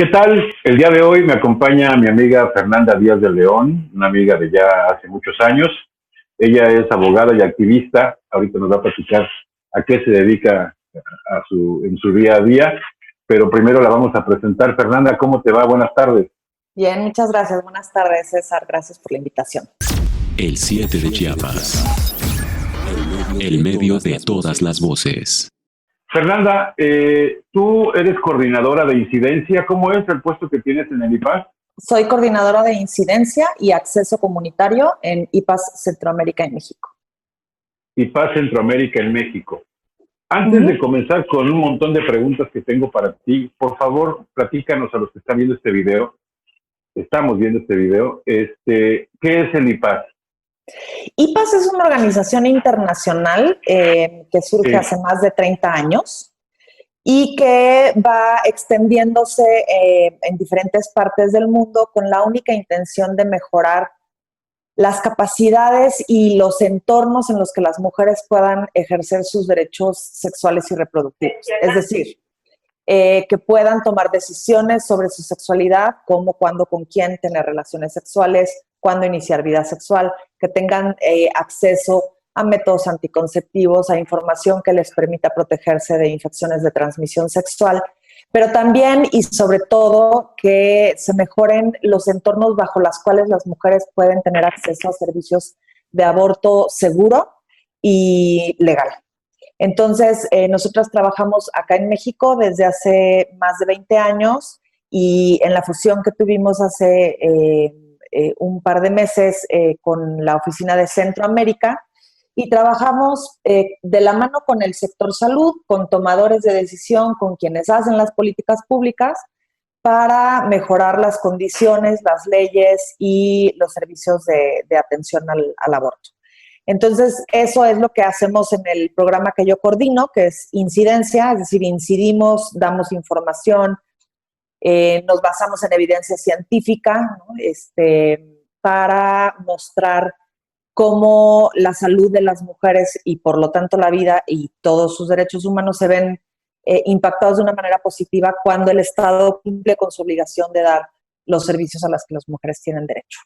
¿Qué tal? El día de hoy me acompaña mi amiga Fernanda Díaz de León, una amiga de ya hace muchos años. Ella es abogada y activista. Ahorita nos va a platicar a qué se dedica en su día a día. Pero primero la vamos a presentar. Fernanda, ¿cómo te va? Buenas tardes. Bien, muchas gracias. Buenas tardes, César. Gracias por la invitación. El 7 de Chiapas. El medio de todas las voces. Fernanda, tú eres coordinadora de incidencia. ¿Cómo es el puesto que tienes en el IPAS? Soy coordinadora de incidencia y acceso comunitario en IPAS Centroamérica en México. IPAS Centroamérica en México. Antes de comenzar con un montón de preguntas que tengo para ti, por favor, platícanos a los que están viendo este video. Estamos viendo este video. ¿Qué es el IPAS? IPAS es una organización internacional que surge hace más de 30 años y que va extendiéndose en diferentes partes del mundo con la única intención de mejorar las capacidades y los entornos en los que las mujeres puedan ejercer sus derechos sexuales y reproductivos. Es decir, que puedan tomar decisiones sobre su sexualidad, como cuándo, con quién tener relaciones sexuales, cuándo iniciar vida sexual, que tengan acceso a métodos anticonceptivos, a información que les permita protegerse de infecciones de transmisión sexual, pero también y sobre todo que se mejoren los entornos bajo los cuales las mujeres pueden tener acceso a servicios de aborto seguro y legal. Entonces, nosotras trabajamos acá en México desde hace más de 20 años y en la fusión que tuvimos hace un par de meses con la oficina de Centroamérica, y trabajamos de la mano con el sector salud, con tomadores de decisión, con quienes hacen las políticas públicas para mejorar las condiciones, las leyes y los servicios de atención al aborto. Entonces, eso es lo que hacemos en el programa que yo coordino, que es incidencia, es decir, incidimos, damos información, nos basamos en evidencia científica, ¿no? Para mostrar cómo la salud de las mujeres y por lo tanto la vida y todos sus derechos humanos se ven impactados de una manera positiva cuando el Estado cumple con su obligación de dar los servicios a los que las mujeres tienen derecho.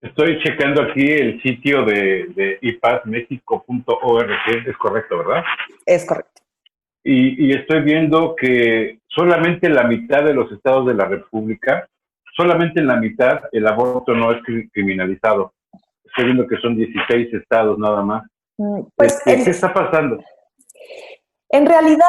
Estoy checando aquí el sitio de ipasmexico.org, es correcto, ¿verdad? Es correcto. Y estoy viendo que solamente la mitad de los estados de la República, solamente en la mitad, el aborto no es criminalizado. Estoy viendo que son 16 estados nada más. Pues ¿Qué está pasando? En realidad,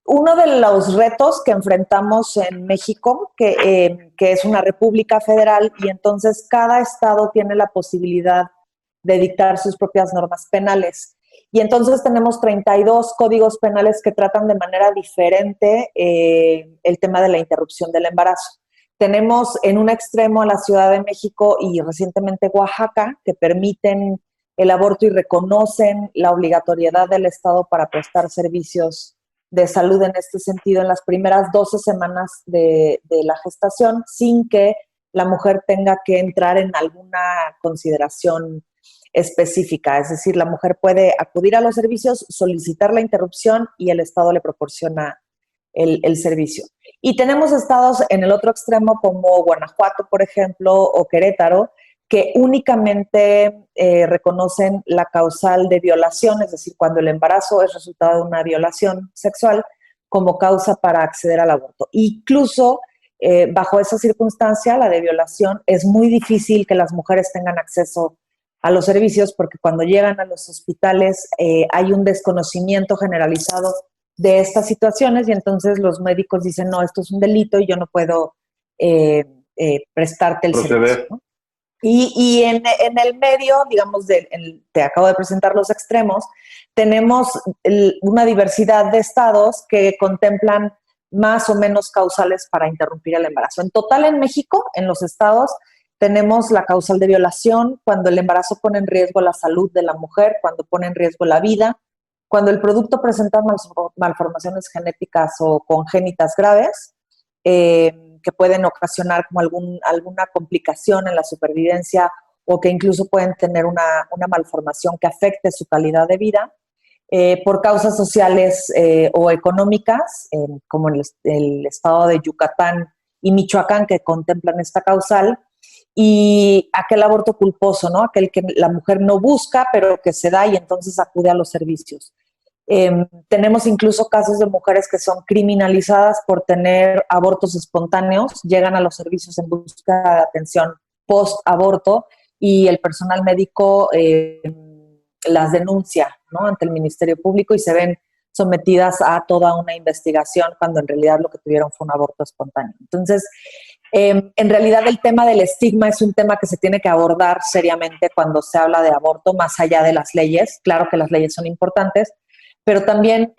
uno de los retos que enfrentamos en México, que es una república federal, y entonces cada estado tiene la posibilidad de dictar sus propias normas penales. Y entonces tenemos 32 códigos penales que tratan de manera diferente el tema de la interrupción del embarazo. Tenemos en un extremo a la Ciudad de México y recientemente Oaxaca, que permiten el aborto y reconocen la obligatoriedad del Estado para prestar servicios de salud en este sentido en las primeras 12 semanas de la gestación, sin que la mujer tenga que entrar en alguna consideración específica. Es decir, la mujer puede acudir a los servicios, solicitar la interrupción y el Estado le proporciona el servicio. Y tenemos estados en el otro extremo como Guanajuato, por ejemplo, o Querétaro, que únicamente reconocen la causal de violación, es decir, cuando el embarazo es resultado de una violación sexual, como causa para acceder al aborto. Incluso bajo esa circunstancia, la de violación, es muy difícil que las mujeres tengan acceso a los servicios porque cuando llegan a los hospitales hay un desconocimiento generalizado de estas situaciones y entonces los médicos dicen, no, esto es un delito y yo no puedo prestarte el servicio, ¿no? Y en el medio, digamos, te acabo de presentar los extremos, tenemos una diversidad de estados que contemplan más o menos causales para interrumpir el embarazo. En total en México, en los estados, tenemos la causal de violación, cuando el embarazo pone en riesgo la salud de la mujer, cuando pone en riesgo la vida, cuando el producto presenta malformaciones genéticas o congénitas graves, que pueden ocasionar como alguna complicación en la supervivencia o que incluso pueden tener una malformación que afecte su calidad de vida. por causas sociales o económicas, como el estado de Yucatán y Michoacán, que contemplan esta causal, y aquel aborto culposo, ¿no? Aquel que la mujer no busca, pero que se da y entonces acude a los servicios. Tenemos incluso casos de mujeres que son criminalizadas por tener abortos espontáneos, llegan a los servicios en busca de atención post-aborto y el personal médico las denuncia, ¿no?, ante el Ministerio Público y se ven sometidas a toda una investigación cuando en realidad lo que tuvieron fue un aborto espontáneo. Entonces, en realidad el tema del estigma es un tema que se tiene que abordar seriamente cuando se habla de aborto, más allá de las leyes. Claro que las leyes son importantes, pero también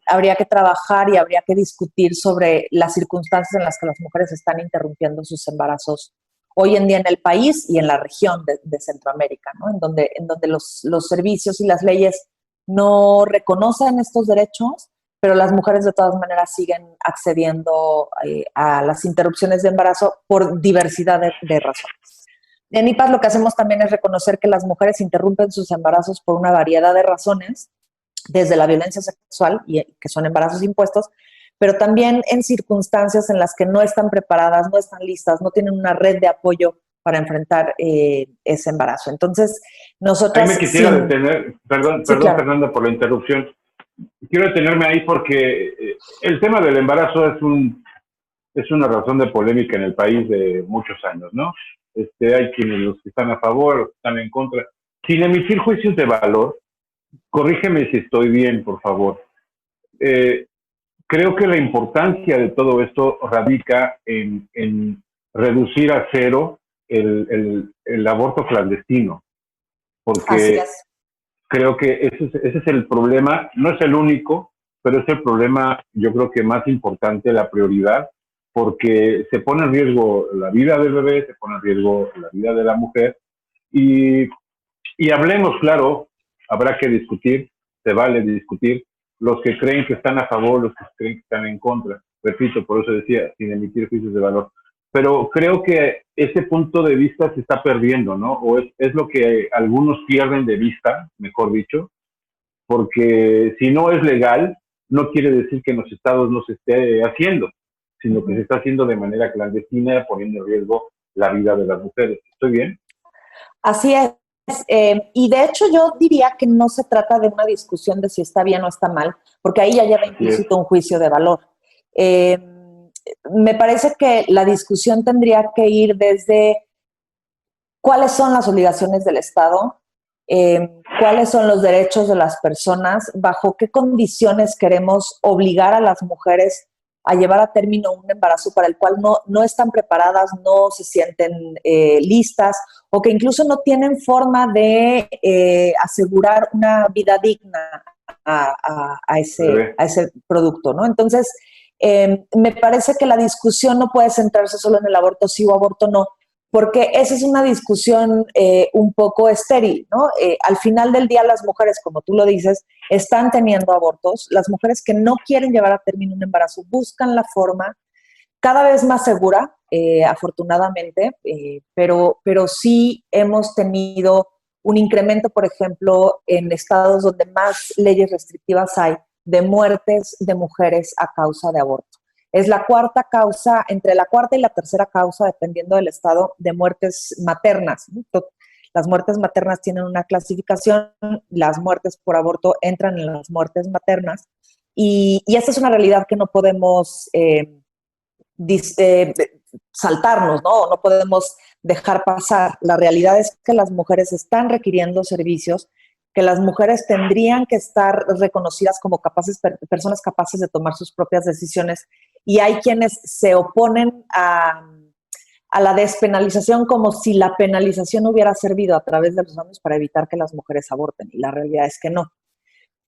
habría que trabajar y habría que discutir sobre las circunstancias en las que las mujeres están interrumpiendo sus embarazos hoy en día en el país y en la región de Centroamérica, ¿no? En donde los servicios y las leyes no reconocen estos derechos, pero las mujeres de todas maneras siguen accediendo a las interrupciones de embarazo por diversidad de razones. En IPAS lo que hacemos también es reconocer que las mujeres interrumpen sus embarazos por una variedad de razones, desde la violencia sexual, y que son embarazos impuestos, pero también en circunstancias en las que no están preparadas, no están listas, no tienen una red de apoyo para enfrentar ese embarazo. Entonces, nosotros... Ahí me quisiera detener, perdón, claro. Fernanda, por la interrupción. Quiero detenerme ahí porque el tema del embarazo es una razón de polémica en el país de muchos años, ¿no? Hay quienes los que están a favor, los que están en contra. Sin emitir juicios de valor, corrígeme si estoy bien, por favor. Creo que la importancia de todo esto radica en reducir a cero el aborto clandestino, porque creo que ese es el problema, no es el único, pero es el problema, yo creo que más importante, la prioridad, porque se pone en riesgo la vida del bebé, se pone en riesgo la vida de la mujer, y hablemos, claro, habrá que discutir, se vale discutir, los que creen que están a favor, los que creen que están en contra. Repito, por eso decía, sin emitir juicios de valor. Pero creo que ese punto de vista se está perdiendo, ¿no? O es lo que algunos pierden de vista, mejor dicho, porque si no es legal, no quiere decir que en los estados no se esté haciendo, sino que se está haciendo de manera clandestina, poniendo en riesgo la vida de las mujeres. ¿Estoy bien? Así es. Y de hecho yo diría que no se trata de una discusión de si está bien o está mal, porque ahí ya lleva implícito un juicio de valor. Me parece que la discusión tendría que ir desde cuáles son las obligaciones del Estado, cuáles son los derechos de las personas, bajo qué condiciones queremos obligar a las mujeres a llevar a término un embarazo para el cual no están preparadas, no se sienten listas, o que incluso no tienen forma de asegurar una vida digna a ese producto, ¿no? Entonces, me parece que la discusión no puede centrarse solo en el aborto sí o aborto no, porque esa es una discusión un poco estéril, ¿no? Al final del día las mujeres, como tú lo dices, están teniendo abortos. Las mujeres que no quieren llevar a término un embarazo buscan la forma cada vez más segura, afortunadamente, pero sí hemos tenido un incremento, por ejemplo, en estados donde más leyes restrictivas hay de muertes de mujeres a causa de aborto. Es la cuarta causa, entre la cuarta y la tercera causa, dependiendo del estado, de muertes maternas. Las muertes maternas tienen una clasificación, las muertes por aborto entran en las muertes maternas, y esta es una realidad que no podemos saltarnos, ¿no? No podemos dejar pasar. La realidad es que las mujeres están requiriendo servicios, que las mujeres tendrían que estar reconocidas como personas capaces de tomar sus propias decisiones, y hay quienes se oponen a la despenalización como si la penalización hubiera servido a través de los años para evitar que las mujeres aborten, y la realidad es que no.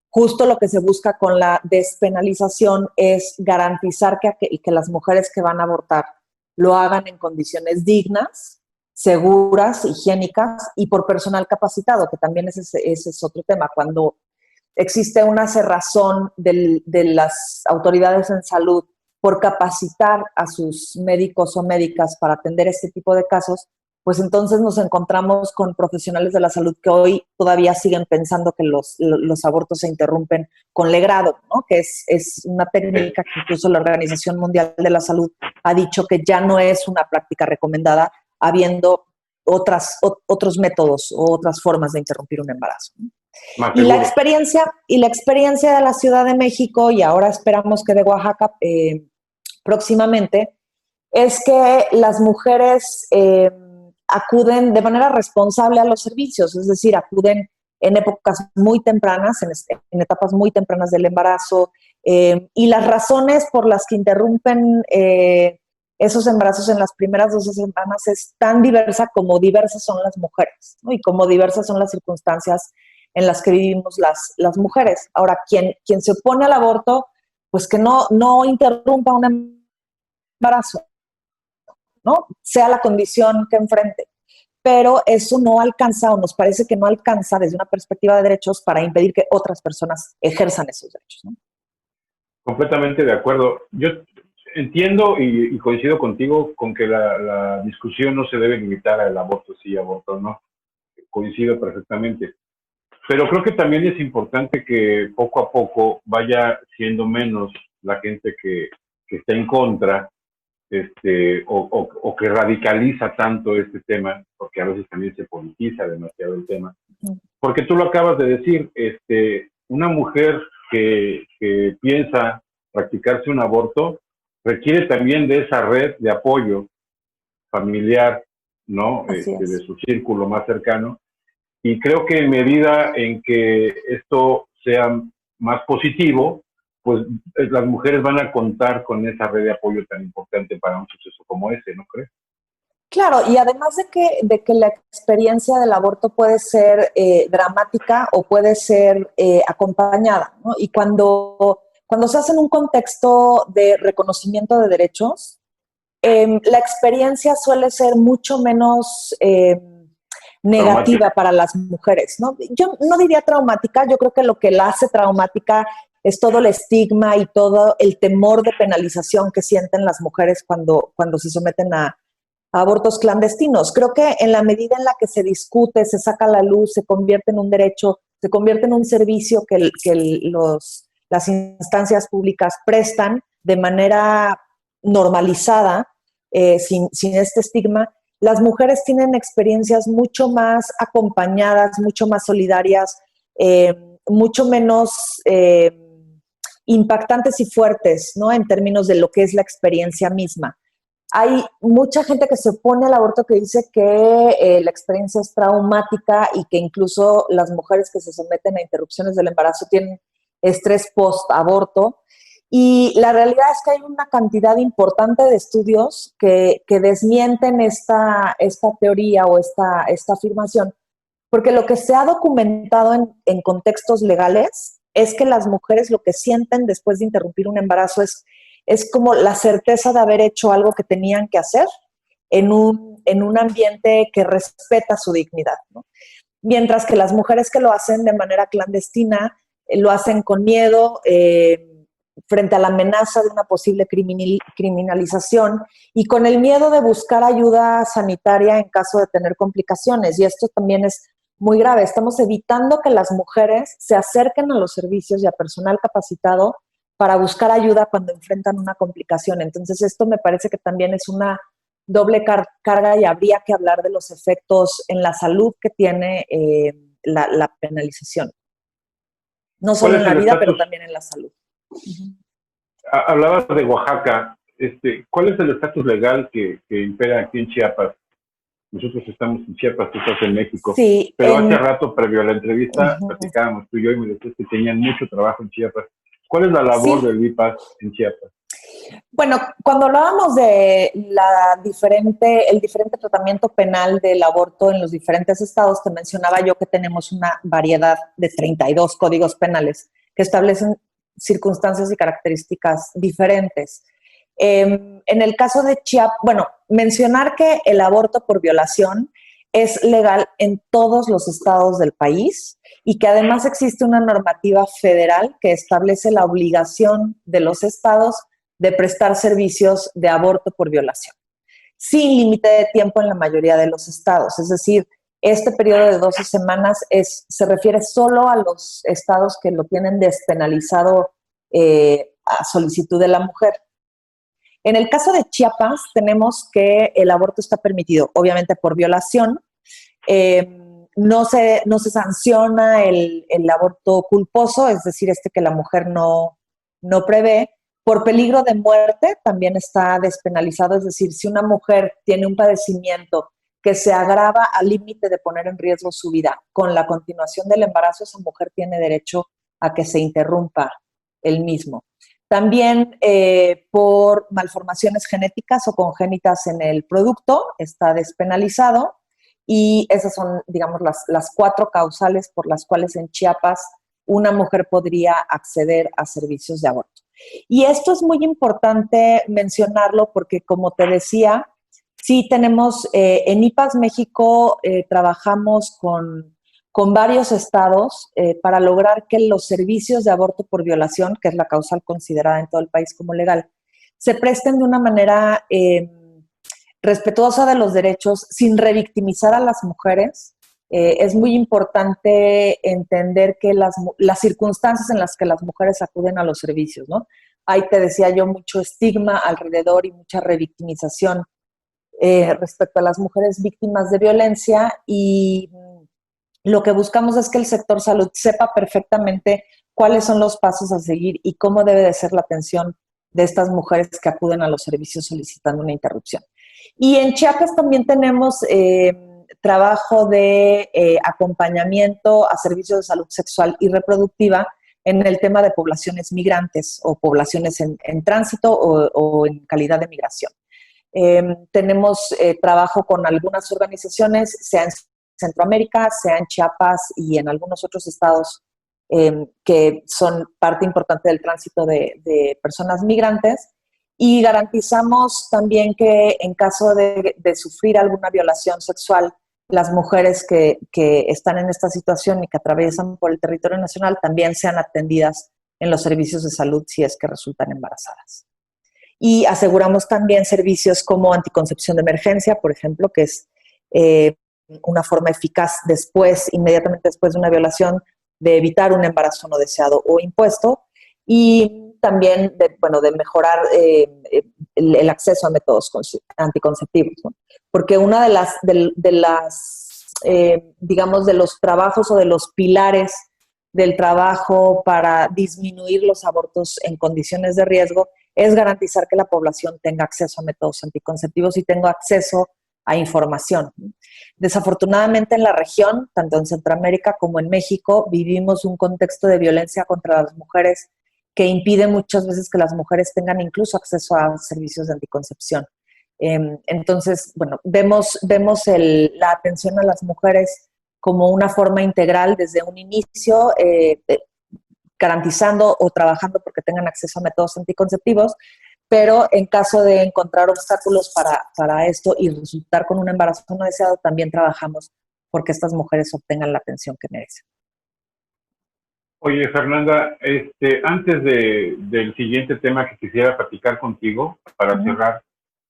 Justo lo que se busca con la despenalización es garantizar que las mujeres que van a abortar lo hagan en condiciones dignas, seguras, higiénicas y por personal capacitado, que también ese es otro tema. Cuando existe una cerrazón de las autoridades en salud por capacitar a sus médicos o médicas para atender este tipo de casos, pues entonces nos encontramos con profesionales de la salud que hoy todavía siguen pensando que los abortos se interrumpen con legrado, ¿no? Que es una técnica que incluso la Organización Mundial de la Salud ha dicho que ya no es una práctica recomendada, habiendo otros métodos o otras formas de interrumpir un embarazo, ¿no? Y la experiencia de la Ciudad de México, y ahora esperamos que de Oaxaca próximamente, es que las mujeres acuden de manera responsable a los servicios, es decir, acuden en épocas muy tempranas, en etapas muy tempranas del embarazo, y las razones por las que interrumpen esos embarazos en las primeras 12 semanas es tan diversa como diversas son las mujeres, ¿no? Y como diversas son las circunstancias en las que vivimos las mujeres. Ahora, quien se opone al aborto, pues que no interrumpa un embarazo, ¿no? Sea la condición que enfrente. Pero eso no alcanza, o nos parece que no alcanza desde una perspectiva de derechos para impedir que otras personas ejerzan esos derechos, ¿no? Completamente de acuerdo. Yo entiendo y coincido contigo con que la discusión no se debe limitar al aborto sí, aborto no. Coincido perfectamente. Pero creo que también es importante que poco a poco vaya siendo menos la gente que está en contra, o que radicaliza tanto este tema, porque a veces también se politiza demasiado el tema. Porque tú lo acabas de decir, una mujer que piensa practicarse un aborto requiere también de esa red de apoyo familiar, ¿no? De su círculo más cercano. Y creo que en medida en que esto sea más positivo, pues las mujeres van a contar con esa red de apoyo tan importante para un suceso como ese, ¿no crees? Claro, y además de que la experiencia del aborto puede ser dramática o puede ser acompañada, ¿no? Y cuando se hace en un contexto de reconocimiento de derechos, la experiencia suele ser mucho menos negativa para las mujeres, ¿no? Yo no diría traumática, yo creo que lo que la hace traumática es todo el estigma y todo el temor de penalización que sienten las mujeres cuando se someten a abortos clandestinos. Creo que en la medida en la que se discute, se saca a la luz, se convierte en un derecho, se convierte en un servicio que las instancias públicas prestan de manera normalizada, sin este estigma, las mujeres tienen experiencias mucho más acompañadas, mucho más solidarias, mucho menos impactantes y fuertes, ¿no? En términos de lo que es la experiencia misma. Hay mucha gente que se opone al aborto que dice que la experiencia es traumática y que incluso las mujeres que se someten a interrupciones del embarazo tienen estrés post-aborto. Y la realidad es que hay una cantidad importante de estudios que desmienten esta teoría o esta afirmación, porque lo que se ha documentado en contextos legales es que las mujeres lo que sienten después de interrumpir un embarazo es como la certeza de haber hecho algo que tenían que hacer en un ambiente que respeta su dignidad, ¿no? Mientras que las mujeres que lo hacen de manera clandestina lo hacen con miedo, frente a la amenaza de una posible criminalización y con el miedo de buscar ayuda sanitaria en caso de tener complicaciones. Y esto también es muy grave. Estamos evitando que las mujeres se acerquen a los servicios y a personal capacitado para buscar ayuda cuando enfrentan una complicación. Entonces, esto me parece que también es una doble carga y habría que hablar de los efectos en la salud que tiene la penalización. No solo en la vida, pero también en la salud. Hablabas de Oaxaca. ¿Cuál es el estatus legal que impera aquí en Chiapas? Nosotros estamos en Chiapas, tú estás en México. Sí, pero hace rato, previo a la entrevista, platicábamos tú y yo y me decías que tenían mucho trabajo en Chiapas. ¿Cuál es la labor del VIPAS en Chiapas? Bueno, cuando hablábamos de el diferente tratamiento penal del aborto en los diferentes estados, te mencionaba yo que tenemos una variedad de 32 códigos penales que establecen circunstancias y características diferentes. En el caso de Chiapas, bueno, mencionar que el aborto por violación es legal en todos los estados del país y que además existe una normativa federal que establece la obligación de los estados de prestar servicios de aborto por violación. sin límite de tiempo en la mayoría de los estados. Es decir, este periodo de 12 semanas se refiere solo a los estados que lo tienen despenalizado a solicitud de la mujer. En el caso de Chiapas, tenemos que el aborto está permitido, obviamente por violación. No se sanciona el aborto culposo, es decir, que la mujer no prevé. Por peligro de muerte también está despenalizado, es decir, si una mujer tiene un padecimiento que se agrava al límite de poner en riesgo su vida, con la continuación del embarazo, esa mujer tiene derecho a que se interrumpa el mismo. También por malformaciones genéticas o congénitas en el producto está despenalizado, y esas son, digamos, las 4 causales por las cuales en Chiapas una mujer podría acceder a servicios de aborto. Y esto es muy importante mencionarlo porque, como te decía, sí tenemos, en IPAS México trabajamos con varios estados para lograr que los servicios de aborto por violación, que es la causal considerada en todo el país como legal, se presten de una manera respetuosa de los derechos, sin revictimizar a las mujeres. Es muy importante entender que las circunstancias en las que las mujeres acuden a los servicios, ¿no? Ahí te decía yo, mucho estigma alrededor y mucha revictimización respecto a las mujeres víctimas de violencia, y lo que buscamos es que el sector salud sepa perfectamente cuáles son los pasos a seguir y cómo debe de ser la atención de estas mujeres que acuden a los servicios solicitando una interrupción. Y en Chiapas también tenemos trabajo de acompañamiento a servicios de salud sexual y reproductiva en el tema de poblaciones migrantes o poblaciones en tránsito o en calidad de migración. Tenemos trabajo con algunas organizaciones, sea en Centroamérica, sea en Chiapas y en algunos otros estados que son parte importante del tránsito de personas migrantes, y garantizamos también que en caso de sufrir alguna violación sexual, las mujeres que están en esta situación y que atraviesan por el territorio nacional también sean atendidas en los servicios de salud si es que resultan embarazadas. Y aseguramos también servicios como anticoncepción de emergencia, por ejemplo, que es una forma eficaz inmediatamente después de una violación, de evitar un embarazo no deseado o impuesto, y también de mejorar el acceso a métodos anticonceptivos, ¿no? Porque una de las digamos, de los trabajos o de los pilares del trabajo para disminuir los abortos en condiciones de riesgo es garantizar que la población tenga acceso a métodos anticonceptivos y tenga acceso a información. Desafortunadamente en la región, tanto en Centroamérica como en México, vivimos un contexto de violencia contra las mujeres que impide muchas veces que las mujeres tengan incluso acceso a servicios de anticoncepción. Entonces, vemos la atención a las mujeres como una forma integral desde un inicio, garantizando o trabajando porque tengan acceso a métodos anticonceptivos, pero en caso de encontrar obstáculos para esto y resultar con un embarazo no deseado, también trabajamos porque estas mujeres obtengan la atención que merecen. Oye, Fernanda, antes del siguiente tema que quisiera platicar contigo, para cerrar,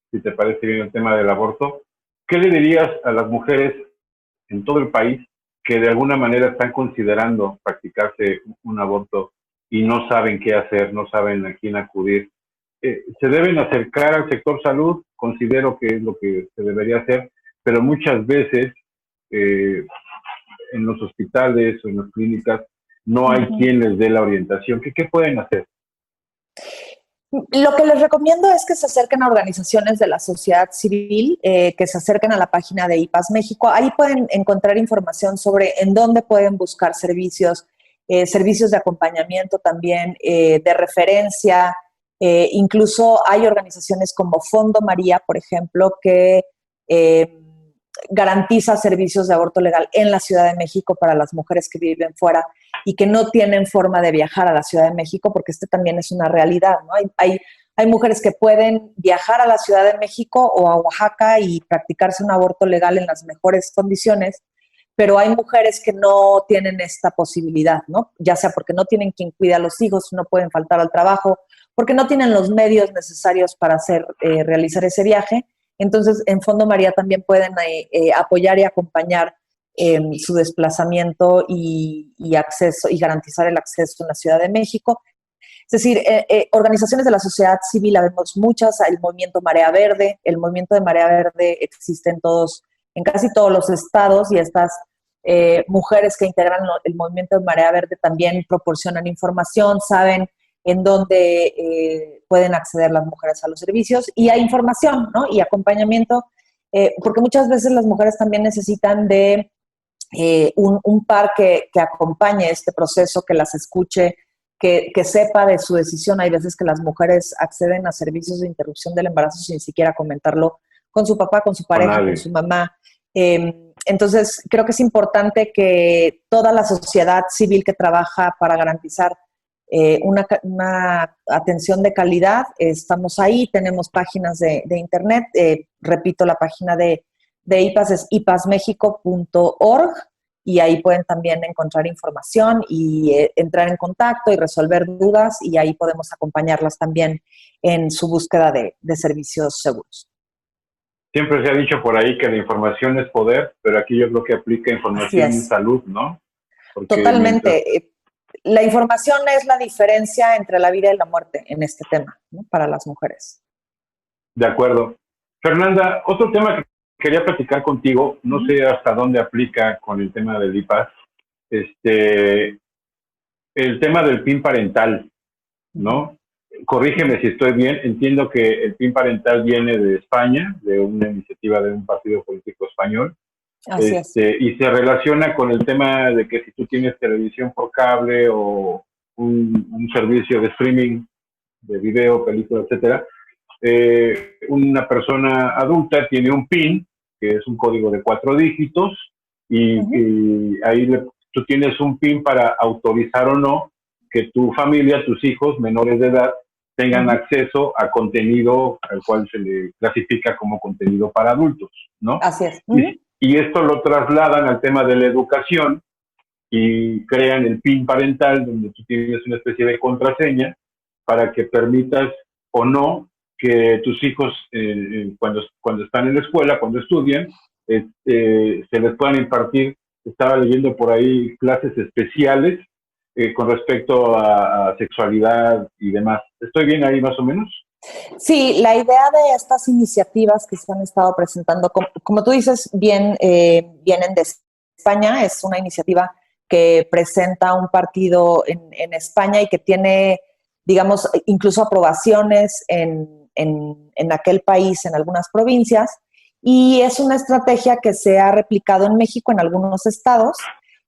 si te parece bien el tema del aborto, ¿qué le dirías a las mujeres en todo el país que de alguna manera están considerando practicarse un aborto y no saben qué hacer, no saben a quién acudir? Se deben acercar al sector salud, considero que es lo que se debería hacer, pero muchas veces en los hospitales o en las clínicas no hay quien les dé la orientación. ¿Qué pueden hacer? Lo que les recomiendo es que se acerquen a organizaciones de la sociedad civil, que se acerquen a la página de IPAS México. Ahí pueden encontrar información sobre en dónde pueden buscar servicios de acompañamiento también, de referencia. Incluso hay organizaciones como Fondo María, por ejemplo, que garantiza servicios de aborto legal en la Ciudad de México para las mujeres que viven fuera y que no tienen forma de viajar a la Ciudad de México, porque también es una realidad, ¿no? Hay mujeres que pueden viajar a la Ciudad de México o a Oaxaca y practicarse un aborto legal en las mejores condiciones, pero hay mujeres que no tienen esta posibilidad, ¿no? Ya sea porque no tienen quien cuide a los hijos, no pueden faltar al trabajo, porque no tienen los medios necesarios para realizar ese viaje. Entonces, en Fondo María también pueden apoyar y acompañar su desplazamiento y acceso y garantizar el acceso en la Ciudad de México. Es decir, organizaciones de la sociedad civil, habemos muchas, el movimiento Marea Verde, el movimiento de Marea Verde existe en casi todos los estados, y estas mujeres que integran el movimiento de Marea Verde también proporcionan información, saben en dónde pueden acceder las mujeres a los servicios, y hay información, ¿no? Y acompañamiento, porque muchas veces las mujeres también necesitan de un par que acompañe este proceso, que las escuche, que sepa de su decisión. Hay veces que las mujeres acceden a servicios de interrupción del embarazo sin siquiera comentarlo con su papá, con su pareja, con su mamá. Entonces, creo que es importante que toda la sociedad civil que trabaja para garantizar una atención de calidad, estamos ahí, tenemos páginas de internet, repito, la página de IPAS es ipasmexico.org, y ahí pueden también encontrar información y entrar en contacto y resolver dudas, y ahí podemos acompañarlas también en su búsqueda de servicios seguros. Siempre se ha dicho por ahí que la información es poder, pero aquí yo creo que aplica información en salud, ¿no? Porque totalmente. La información es la diferencia entre la vida y la muerte en este tema, ¿no? Para las mujeres. De acuerdo. Fernanda, otro tema que quería platicar contigo, no sé hasta dónde aplica con el tema del IPAS, el tema del PIN parental, ¿no? Corrígeme si estoy bien, entiendo que el PIN parental viene de España, de una iniciativa de un partido político español. Así es. Y se relaciona con el tema de que si tú tienes televisión por cable o un servicio de streaming de video, película, etcétera, una persona adulta tiene un PIN, que es un código de 4 dígitos, y ahí tú tienes un PIN para autorizar o no que tu familia, tus hijos menores de edad, tengan acceso a contenido al cual se le clasifica como contenido para adultos, ¿no? Así es. Y esto lo trasladan al tema de la educación y crean el PIN parental, donde tú tienes una especie de contraseña para que permitas o no que tus hijos, cuando están en la escuela, cuando estudian, se les puedan impartir, estaba leyendo por ahí, clases especiales con respecto a sexualidad y demás. ¿Estoy bien ahí más o menos? Sí, la idea de estas iniciativas que se han estado presentando, como tú dices, vienen de España. Es una iniciativa que presenta un partido en España y que tiene, digamos, incluso aprobaciones en aquel país, en algunas provincias, y es una estrategia que se ha replicado en México en algunos estados,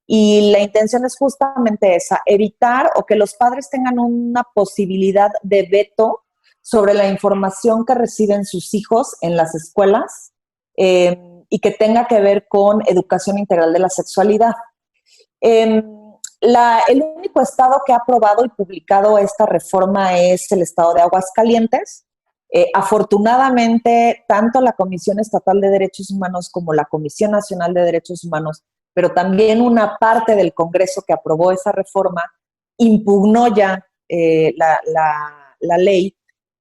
y la intención es justamente esa, evitar o que los padres tengan una posibilidad de veto sobre la información que reciben sus hijos en las escuelas, y que tenga que ver con educación integral de la sexualidad. El único estado que ha aprobado y publicado esta reforma es el estado de Aguascalientes. Afortunadamente, tanto la Comisión Estatal de Derechos Humanos como la Comisión Nacional de Derechos Humanos, pero también una parte del Congreso que aprobó esa reforma, impugnó ya la ley,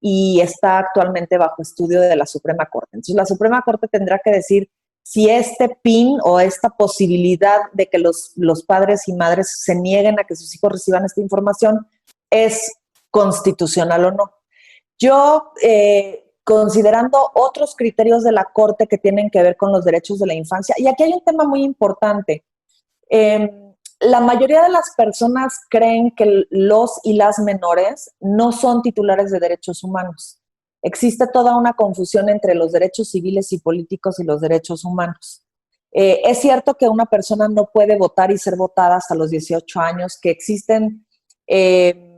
y está actualmente bajo estudio de la Suprema Corte. Entonces, la Suprema Corte tendrá que decir si este PIN o esta posibilidad de que los padres y madres se nieguen a que sus hijos reciban esta información es constitucional o no. Yo, considerando otros criterios de la Corte que tienen que ver con los derechos de la infancia, y aquí hay un tema muy importante. La mayoría de las personas creen que los y las menores no son titulares de derechos humanos. Existe toda una confusión entre los derechos civiles y políticos y los derechos humanos. Es cierto que una persona no puede votar y ser votada hasta los 18 años, que existen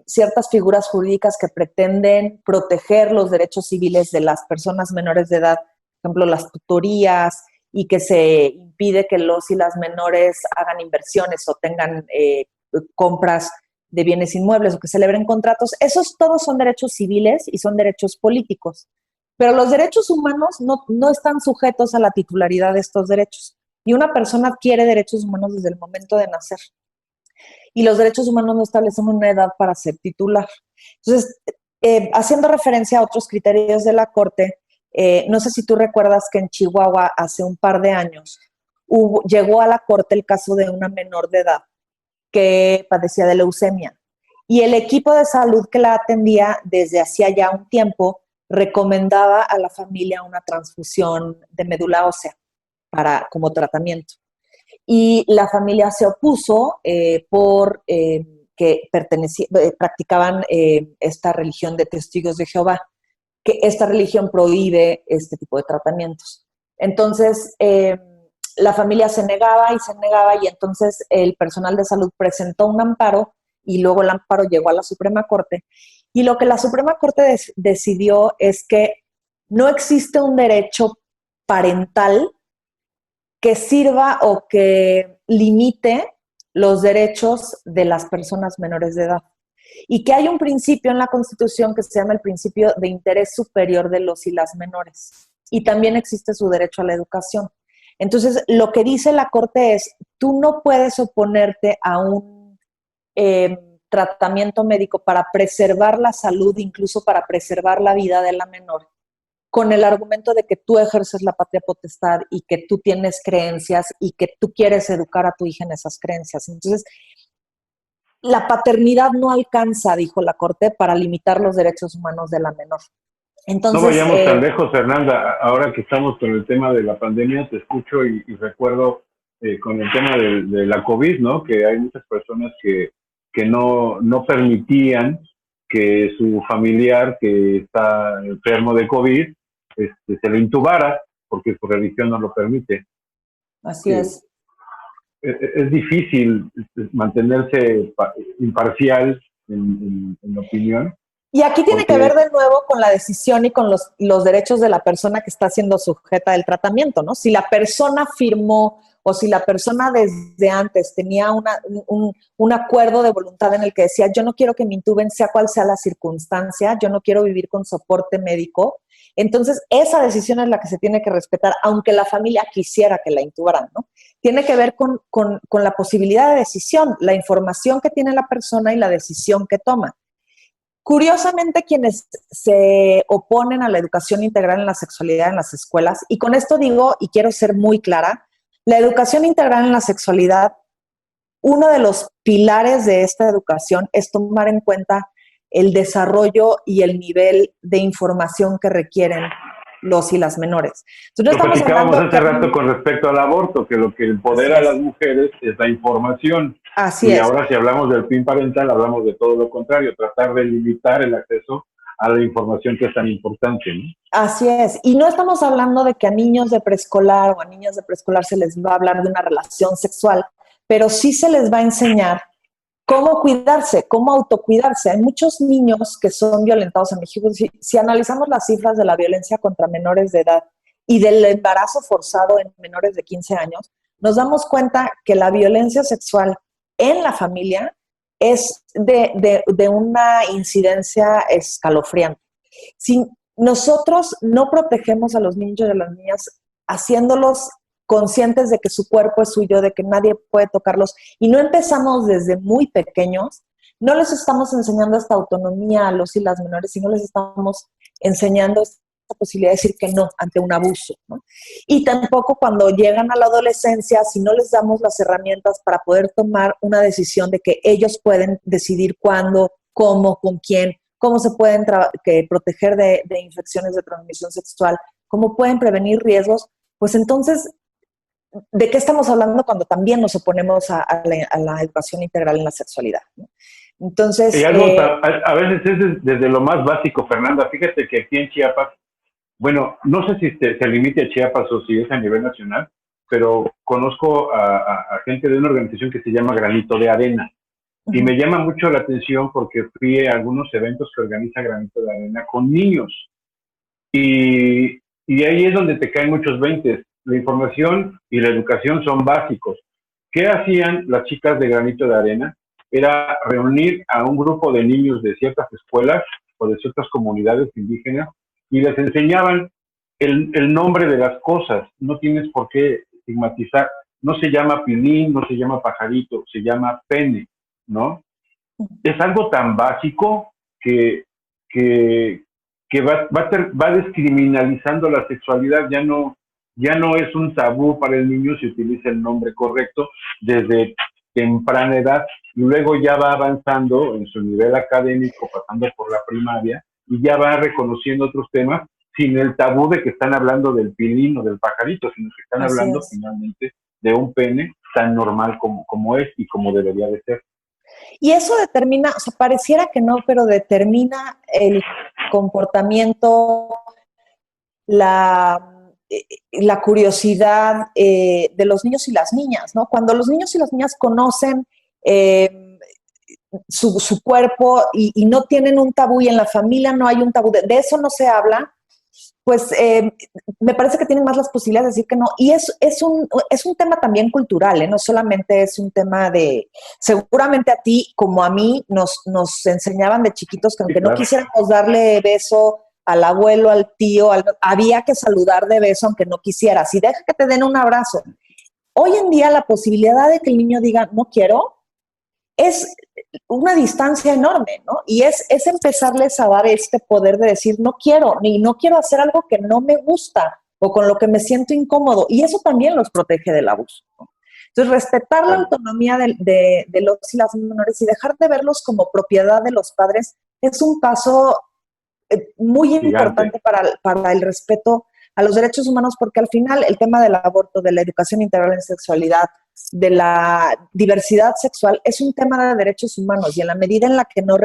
ciertas figuras jurídicas que pretenden proteger los derechos civiles de las personas menores de edad, por ejemplo, las tutorías, y que se impide que los y las menores hagan inversiones o tengan compras de bienes inmuebles o que celebren contratos. Esos todos son derechos civiles y son derechos políticos. Pero los derechos humanos no están sujetos a la titularidad de estos derechos. Y una persona adquiere derechos humanos desde el momento de nacer. Y los derechos humanos no establecen una edad para ser titular. Entonces, haciendo referencia a otros criterios de la Corte, No sé si tú recuerdas que en Chihuahua hace un par de años llegó a la corte el caso de una menor de edad que padecía de leucemia. Y el equipo de salud que la atendía desde hacía ya un tiempo recomendaba a la familia una transfusión de médula ósea como tratamiento. Y la familia se opuso por que practicaban esta religión de testigos de Jehová, que esta religión prohíbe este tipo de tratamientos. Entonces, la familia se negaba y entonces el personal de salud presentó un amparo y luego el amparo llegó a la Suprema Corte. Y lo que la Suprema Corte decidió es que no existe un derecho parental que sirva o que limite los derechos de las personas menores de edad. Y que hay un principio en la Constitución que se llama el principio de interés superior de los y las menores. Y también existe su derecho a la educación. Entonces, lo que dice la Corte es, tú no puedes oponerte a un tratamiento médico para preservar la salud, incluso para preservar la vida de la menor, con el argumento de que tú ejerces la patria potestad y que tú tienes creencias y que tú quieres educar a tu hija en esas creencias. Entonces, la paternidad no alcanza, dijo la Corte, para limitar los derechos humanos de la menor. Entonces, no vayamos tan lejos, Fernanda. Ahora que estamos con el tema de la pandemia, te escucho y recuerdo con el tema de la COVID, ¿no? Que hay muchas personas que no permitían que su familiar que está enfermo de COVID se le intubara porque su religión no lo permite. Así es. Es difícil mantenerse imparcial en opinión. Y aquí tiene que ver de nuevo con la decisión y con los derechos de la persona que está siendo sujeta del tratamiento, ¿no? Si la persona firmó o si la persona desde antes tenía un acuerdo de voluntad en el que decía, yo no quiero que me intuben sea cual sea la circunstancia, yo no quiero vivir con soporte médico, entonces esa decisión es la que se tiene que respetar, aunque la familia quisiera que la intubaran, ¿no? Tiene que ver con la posibilidad de decisión, la información que tiene la persona y la decisión que toma. Curiosamente, quienes se oponen a la educación integral en la sexualidad en las escuelas, y con esto digo, y quiero ser muy clara, la educación integral en la sexualidad, uno de los pilares de esta educación es tomar en cuenta el desarrollo y el nivel de información que requieren los y las menores. Entonces, lo platicábamos hace rato con respecto al aborto, que lo que empodera a las mujeres es la información. Así es. Y ahora si hablamos del PIN parental, hablamos de todo lo contrario, tratar de limitar el acceso a la información que es tan importante, ¿no? Así es. Y no estamos hablando de que a niños de preescolar o a niñas de preescolar se les va a hablar de una relación sexual, pero sí se les va a enseñar cómo cuidarse, cómo autocuidarse. Hay muchos niños que son violentados en México. Si analizamos las cifras de la violencia contra menores de edad y del embarazo forzado en menores de 15 años, nos damos cuenta que la violencia sexual en la familia es de una incidencia escalofriante. Si nosotros no protegemos a los niños y a las niñas haciéndolos conscientes de que su cuerpo es suyo, de que nadie puede tocarlos, y no empezamos desde muy pequeños, no les estamos enseñando esta autonomía a los y las menores, sino les estamos enseñando esta posibilidad de decir que no ante un abuso, ¿no? Y tampoco cuando llegan a la adolescencia, si no les damos las herramientas para poder tomar una decisión de que ellos pueden decidir cuándo, cómo, con quién, cómo se pueden proteger de infecciones de transmisión sexual, cómo pueden prevenir riesgos, pues entonces, ¿de qué estamos hablando cuando también nos oponemos a la educación integral en la sexualidad, ¿no? Entonces, y algo, a veces es desde lo más básico, Fernanda. Fíjate que aquí en Chiapas, bueno, no sé si se limite a Chiapas o si es a nivel nacional, pero conozco a gente de una organización que se llama Granito de Arena. Y me llama mucho la atención porque fui a algunos eventos que organiza Granito de Arena con niños. Y ahí es donde te caen muchos veintes. La información y la educación son básicos. ¿Qué hacían las chicas de Granito de Arena? Era reunir a un grupo de niños de ciertas escuelas o de ciertas comunidades indígenas y les enseñaban el nombre de las cosas. No tienes por qué estigmatizar. No se llama pilín, no se llama pajarito, se llama pene, ¿no? Es algo tan básico que que va descriminalizando la sexualidad, ya no es un tabú para el niño si utiliza el nombre correcto desde temprana edad, y luego ya va avanzando en su nivel académico, pasando por la primaria, y ya va reconociendo otros temas sin el tabú de que están hablando del pilín o del pajarito, sino que están hablando finalmente de un pene tan normal como es y como debería de ser. Y eso determina, o sea, pareciera que no, pero determina el comportamiento, la curiosidad de los niños y las niñas, ¿no? Cuando los niños y las niñas conocen su cuerpo y no tienen un tabú, y en la familia no hay un tabú, de eso no se habla, pues me parece que tienen más las posibilidades de decir que no. Y es un tema también cultural, no solamente es un tema de, seguramente a ti como a mí nos enseñaban de chiquitos que aunque no quisiéramos darle beso al abuelo, al tío, había que saludar de beso aunque no quisieras, y deja que te den un abrazo. Hoy en día la posibilidad de que el niño diga no quiero es una distancia enorme, ¿no? Y es empezarles a dar este poder de decir no quiero, ni no quiero hacer algo que no me gusta o con lo que me siento incómodo, y eso también los protege del abuso, ¿no? Entonces, respetar la autonomía de los y las menores y dejar de verlos como propiedad de los padres es un paso muy importante para el respeto a los derechos humanos, porque al final el tema del aborto, de la educación integral en sexualidad, de la diversidad sexual, es un tema de derechos humanos, y en la medida en la que no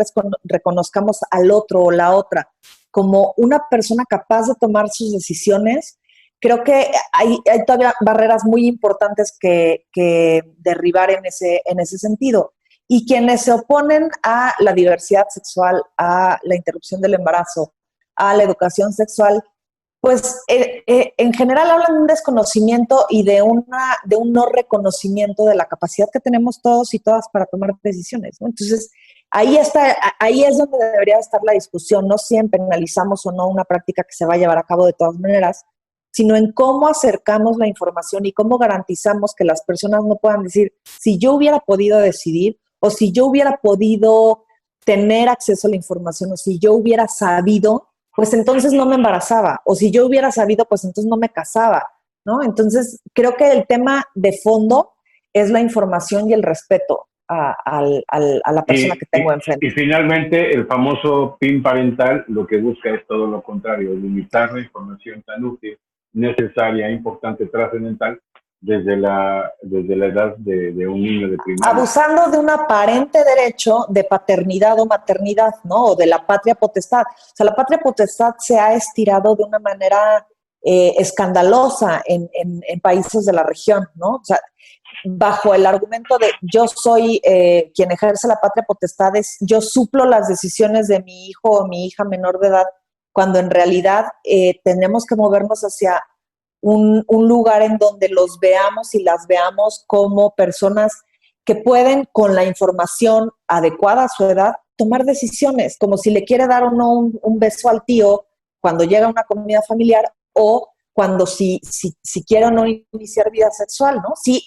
reconozcamos al otro o la otra como una persona capaz de tomar sus decisiones, creo que hay todavía barreras muy importantes que derribar en ese sentido. Y quienes se oponen a la diversidad sexual, a la interrupción del embarazo, a la educación sexual, pues en general hablan de un desconocimiento y de un no reconocimiento de la capacidad que tenemos todos y todas para tomar decisiones, ¿no? Entonces, ahí es donde debería estar la discusión, no si penalizamos o no una práctica que se va a llevar a cabo de todas maneras, sino en cómo acercamos la información y cómo garantizamos que las personas no puedan decir, si yo hubiera podido decidir, o si yo hubiera podido tener acceso a la información, o si yo hubiera sabido, pues entonces no me embarazaba, o si yo hubiera sabido, pues entonces no me casaba, ¿no? Entonces, creo que el tema de fondo es la información y el respeto a la persona que tengo enfrente. Y finalmente, el famoso PIN parental lo que busca es todo lo contrario, limitar la información tan útil, necesaria, importante, trascendental, desde la edad de un niño de primaria. Abusando de un aparente derecho de paternidad o maternidad, ¿no? O de la patria potestad. O sea, la patria potestad se ha estirado de una manera escandalosa en países de la región, ¿no? O sea, bajo el argumento de yo soy quien ejerce la patria potestad, yo suplo las decisiones de mi hijo o mi hija menor de edad, cuando en realidad tenemos que movernos hacia un lugar en donde los veamos y las veamos como personas que pueden, con la información adecuada a su edad, tomar decisiones, como si le quiere dar o no un beso al tío cuando llega a una comida familiar, o cuando si quiere o no iniciar vida sexual, ¿no? Si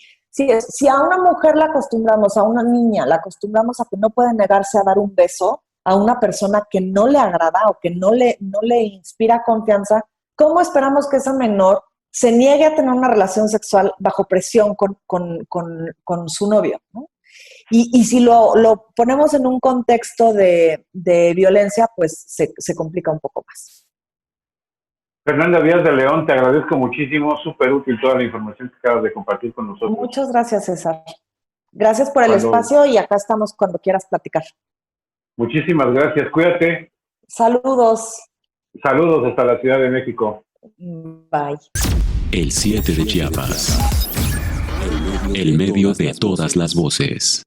a una mujer la acostumbramos, a una niña la acostumbramos a que no puede negarse a dar un beso a una persona que no le agrada o que no le inspira confianza, ¿cómo esperamos que esa menor se niegue a tener una relación sexual bajo presión con su novio, ¿no? Y si lo ponemos en un contexto de violencia, pues se complica un poco más. Fernanda Díaz de León, te agradezco muchísimo, súper útil toda la información que acabas de compartir con nosotros. Muchas gracias, César. Gracias por el espacio, y acá estamos cuando quieras platicar. Muchísimas gracias, cuídate. Saludos. Saludos hasta la Ciudad de México. Bye. El 7 de Chiapas. El medio de todas las voces.